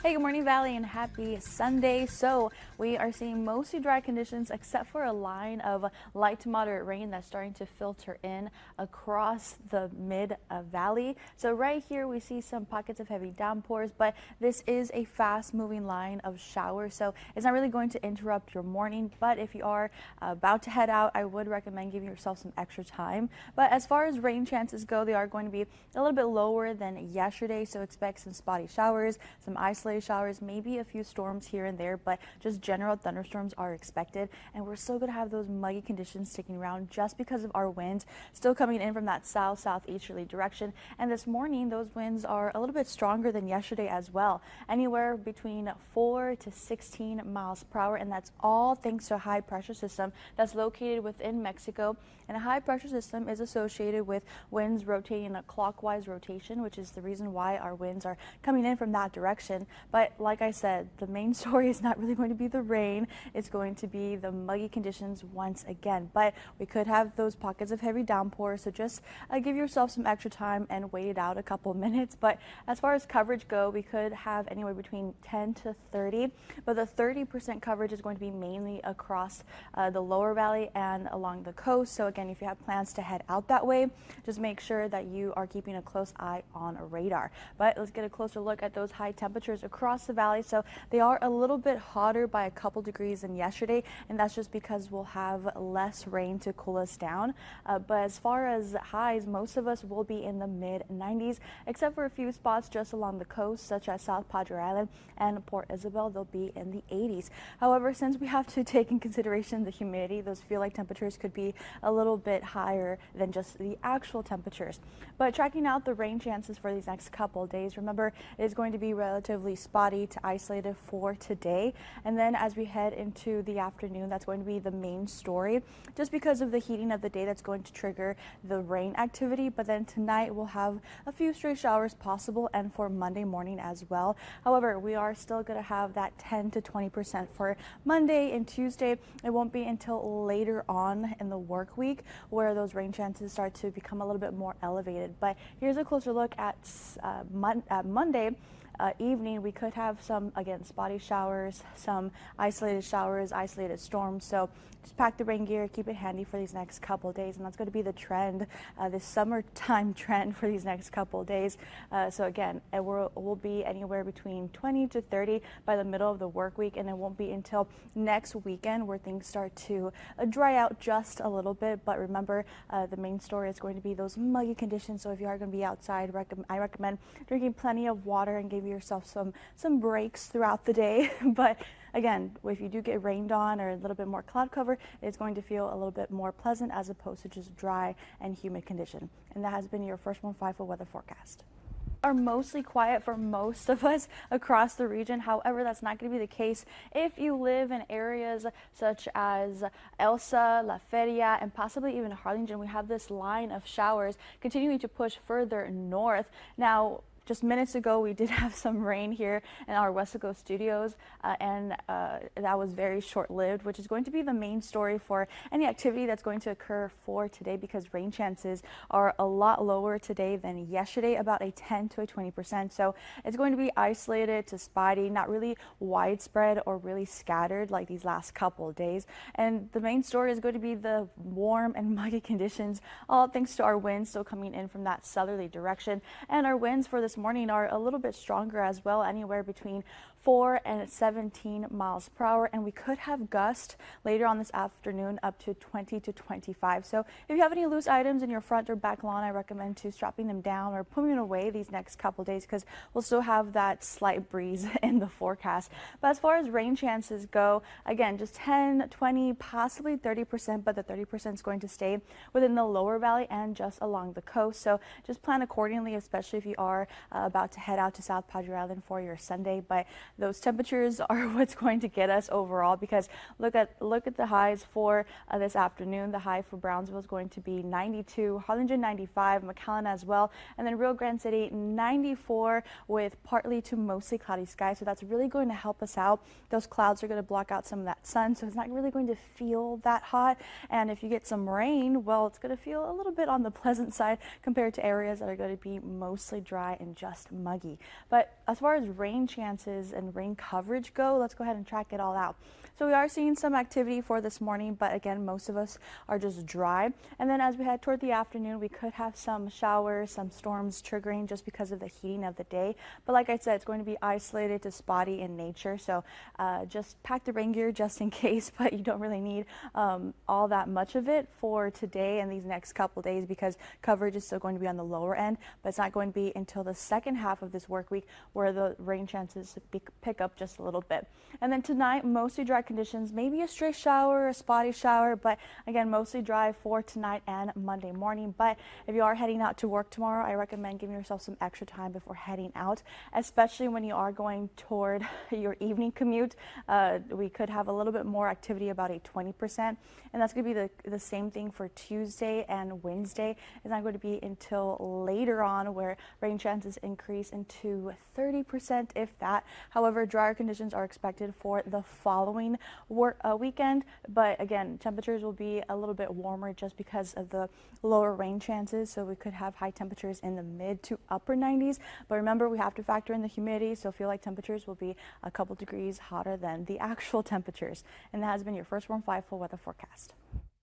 Hey, good morning, Valley, and happy Sunday. So we are seeing mostly dry conditions except for a line of light to moderate rain that's starting to filter in across the mid valley. So right here we see some pockets of heavy downpours, but this is a fast moving line of showers, so it's not really going to interrupt your morning. But if you are about to head out, I would recommend giving yourself some extra time. But as far as rain chances go, they are going to be a little bit lower than yesterday, so expect some spotty showers, some isolated showers, maybe a few storms here and there, but just general thunderstorms are expected. And we're still going to have those muggy conditions sticking around just because of our winds still coming in from that southeasterly direction. And this morning, those winds are a little bit stronger than yesterday as well, anywhere between 4 to 16 miles per hour. And that's all thanks to a high pressure system that's located within Mexico. And a high pressure system is associated with winds rotating in a clockwise rotation, which is the reason why our winds are coming in from that direction. But like I said, the main story is not really going to be the rain. It's going to be the muggy conditions once again. But we could have those pockets of heavy downpours, so just give yourself some extra time and wait it out a couple minutes. But as far as coverage go, we could have anywhere between 10 to 30, but the 30% coverage is going to be mainly across the lower valley and along the coast. So again, if you have plans to head out that way, just make sure that you are keeping a close eye on radar. But let's get a closer look at those high temperatures across the valley. So they are a little bit hotter by a couple degrees than yesterday, and that's just because we'll have less rain to cool us down. But as far as highs, most of us will be in the mid 90s, except for a few spots just along the coast, such as South Padre Island and Port Isabel. They'll be in the 80s. However, since we have to take in consideration the humidity, those feel like temperatures could be a little bit higher than just the actual temperatures. But tracking out the rain chances for these next couple of days, remember, it is going to be relatively spotty to isolated for today. And then as we head into the afternoon, that's going to be the main story, just because of the heating of the day that's going to trigger the rain activity. But then tonight we'll have a few stray showers possible, and for Monday morning as well. However, we are still going to have that 10 to 20% for Monday and Tuesday. It won't be until later on in the work week where those rain chances start to become a little bit more elevated. But here's a closer look at Monday evening. We could have some, again, spotty showers, some isolated showers, isolated storms. So just pack the rain gear, keep it handy for these next couple of days. And that's going to be the trend, this summertime trend for these next couple of days. So again, we'll be anywhere between 20 to 30 by the middle of the work week. And it won't be until next weekend where things start to dry out just a little bit. But remember, the main story is going to be those muggy conditions. So if you are going to be outside, I recommend drinking plenty of water and give yourself some breaks throughout the day. But again, if you do get rained on or a little bit more cloud cover, it's going to feel a little bit more pleasant as opposed to just dry and humid condition. And that has been your First 154 weather forecast. Are mostly quiet for most of us across the region. However, that's not going to be the case if you live in areas such as Elsa, La Feria, and possibly even Harlingen. We have this line of showers continuing to push further north. Now, just minutes ago, we did have some rain here in our Westaco studios, and that was very short-lived, which is going to be the main story for any activity that's going to occur for today, because rain chances are a lot lower today than yesterday, about a 10 to a 20%. So it's going to be isolated to spotty, not really widespread or really scattered like these last couple of days. And the main story is going to be the warm and muggy conditions, all thanks to our winds still coming in from that southerly direction. And our winds for this morning are a little bit stronger as well, anywhere between 4 and 17 miles per hour, and we could have gusts later on this afternoon up to 20 to 25. So if you have any loose items in your front or back lawn, I recommend to strapping them down or putting them away these next couple days, because we'll still have that slight breeze in the forecast. But as far as rain chances go, again, just 10, 20, possibly 30%, but the 30% is going to stay within the lower valley and just along the coast. So just plan accordingly, especially if you are about to head out to South Padre Island for your Sunday. But those temperatures are what's going to get us overall, because look at the highs for this afternoon. The high for Brownsville is going to be 92, Harlingen 95, McAllen as well, and then Rio Grande City 94 with partly to mostly cloudy skies. So that's really going to help us out. Those clouds are going to block out some of that sun, so it's not really going to feel that hot. And if you get some rain, well, it's going to feel a little bit on the pleasant side compared to areas that are going to be mostly dry and just muggy. But as far as rain chances and rain coverage go, let's go ahead and track it all out. So we are seeing some activity for this morning, but again, most of us are just dry. And then as we head toward the afternoon, we could have some showers, some storms triggering just because of the heating of the day. But like I said, it's going to be isolated to spotty in nature. So just pack the rain gear just in case, but you don't really need all that much of it for today and these next couple days because coverage is still going to be on the lower end, but it's not going to be until the second half of this work week where the rain chances pick up just a little bit. And then tonight, mostly dry conditions, maybe a stray shower, a spotty shower, but again, mostly dry for tonight and Monday morning. But if you are heading out to work tomorrow, I recommend giving yourself some extra time before heading out, especially when you are going toward your evening commute. We could have a little bit more activity, about a 20%, and that's going to be the same thing for Tuesday and Wednesday. It's not going to be until later on where rain chances increase into 30%, if that. However, drier conditions are expected for the following weekend, but again, temperatures will be a little bit warmer just because of the lower rain chances, so we could have high temperatures in the mid to upper 90s. But remember, we have to factor in the humidity, so feel like temperatures will be a couple degrees hotter than the actual temperatures. And that has been your First Warm 5 full weather forecast.